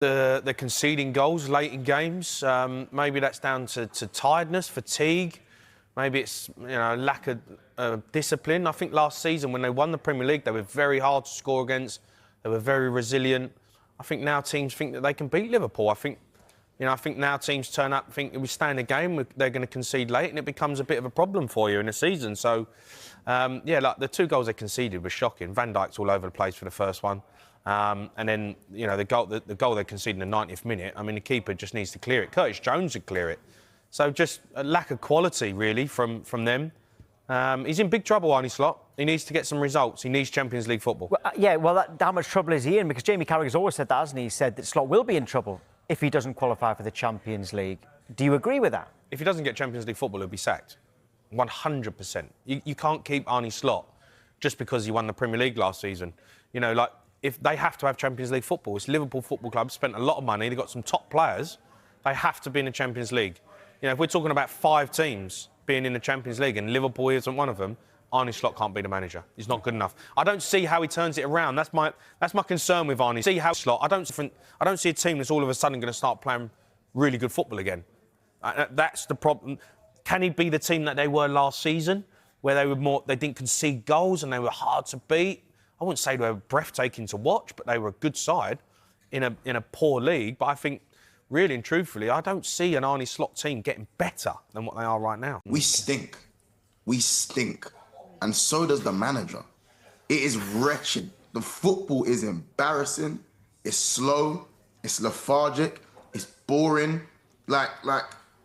They're conceding goals late in games. Maybe that's down to tiredness, fatigue. Maybe it's lack of discipline. I think last season when they won the Premier League, they were very hard to score against. They were very resilient. I think now teams think that they can beat Liverpool. I think now teams turn up, think if we stay in the game, they're going to concede late, and it becomes a bit of a problem for you in a season. So, like the 2 goals they conceded were shocking. Van Dijk's all over the place for the first one. And then, the goal they conceded in the 90th minute, I mean, the keeper just needs to clear it. Curtis Jones would clear it. So just a lack of quality, really, from them. He's in big trouble, Arne Slot. He needs to get some results. He needs Champions League football. Well, how much trouble is he in? Because Jamie Carragher's always said that, hasn't he? He said that Slot will be in trouble if he doesn't qualify for the Champions League. Do you agree with that? If he doesn't get Champions League football, he'll be sacked. 100%. You can't keep Arne Slot just because he won the Premier League last season. If they have to have Champions League football, it's Liverpool Football Club, spent a lot of money, they've got some top players, they have to be in the Champions League. If we're talking about 5 teams being in the Champions League and Liverpool isn't one of them, Arne Slot can't be the manager. He's not good enough. I don't see how he turns it around. That's my concern with Arne. See how Slot. I don't see a team that's all of a sudden going to start playing really good football again. That's the problem. Can he be the team that they were last season, where they didn't concede goals and they were hard to beat? I wouldn't say they were breathtaking to watch, but they were a good side in a poor league. But I think, really and truthfully, I don't see an Arne Slot team getting better than what they are right now. We stink. We stink. And so does the manager. It is wretched. The football is embarrassing. It's slow. It's lethargic. It's boring.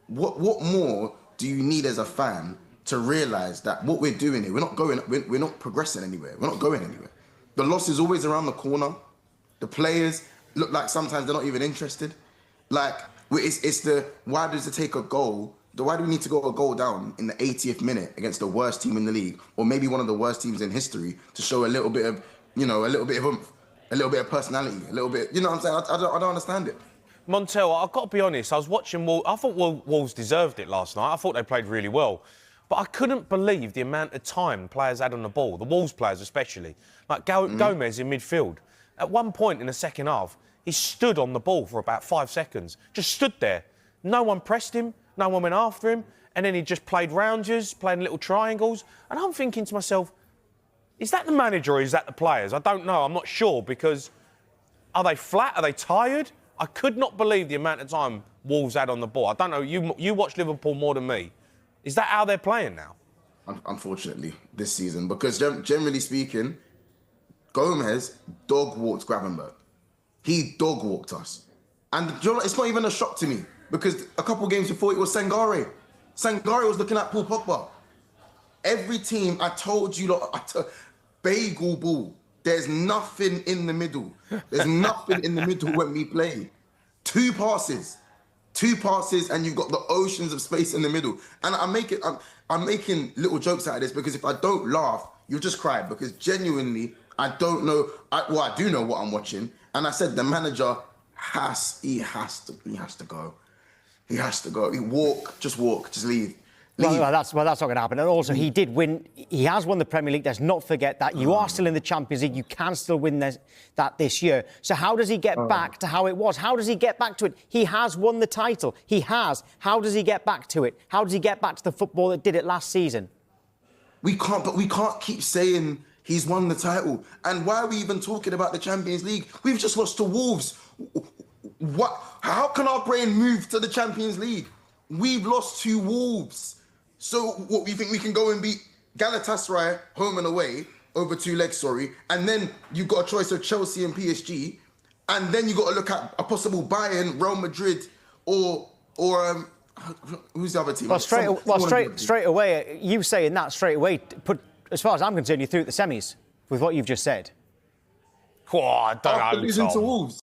What more do you need as a fan to realise that what we're doing here, we're not progressing anywhere. We're not going anywhere. The loss is always around the corner. The players look like sometimes they're not even interested. It's why does it take a goal? Why do we need to go a goal down in the 80th minute against the worst team in the league, or maybe one of the worst teams in history, to show a little bit of, a little bit of oomph, a little bit of personality, a little bit, you know what I'm saying? I don't understand it. Montel, I've got to be honest, I was watching Wolves. I thought Wolves deserved it last night. I thought they played really well. But I couldn't believe the amount of time players had on the ball, the Wolves players especially. Like Gomez in midfield. At one point in the second half, he stood on the ball for about 5 seconds. Just stood there. No one pressed him. No one went after him. And then he just played rounders, playing little triangles. And I'm thinking to myself, is that the manager or is that the players? I don't know. I'm not sure, because are they flat? Are they tired? I could not believe the amount of time Wolves had on the ball. I don't know. You watch Liverpool more than me. Is that how they're playing now? Unfortunately, this season. Because generally speaking, Gomez dog-walked Gravenberch. He dog-walked us. And it's not even a shock to me, because a couple of games before it was Sangare. Sangare was looking at Paul Pogba. Every team, I told you, bagel ball. There's nothing in the middle. There's nothing in the middle when we play. 2 passes, and you've got the oceans of space in the middle. And I'm making little jokes out of this, because if I don't laugh, you'll just cry, because genuinely, I don't know. I do know what I'm watching. And I said the manager he has to go. He has to go. Just leave. Well, that's not going to happen. And also, he did win. He has won the Premier League. Let's not forget that. You are still in the Champions League. You can still win that this year. So how does he get back to how it was? How does he get back to it? He has won the title. He has. How does he get back to it? How does he get back to the football that did it last season? We can't keep saying he's won the title. And why are we even talking about the Champions League? We've just lost to Wolves. What? How can our brain move to the Champions League? We've lost to Wolves. So what, we think we can go and beat Galatasaray home and away over 2 legs, and then you've got a choice of Chelsea and PSG, and then you've got to look at a possible Bayern, Real Madrid, or who's the other team? Straight away, you saying that straight away, as far as I'm concerned, you're through at the semis with what you've just said. Oh, I don't know, losing to Wolves.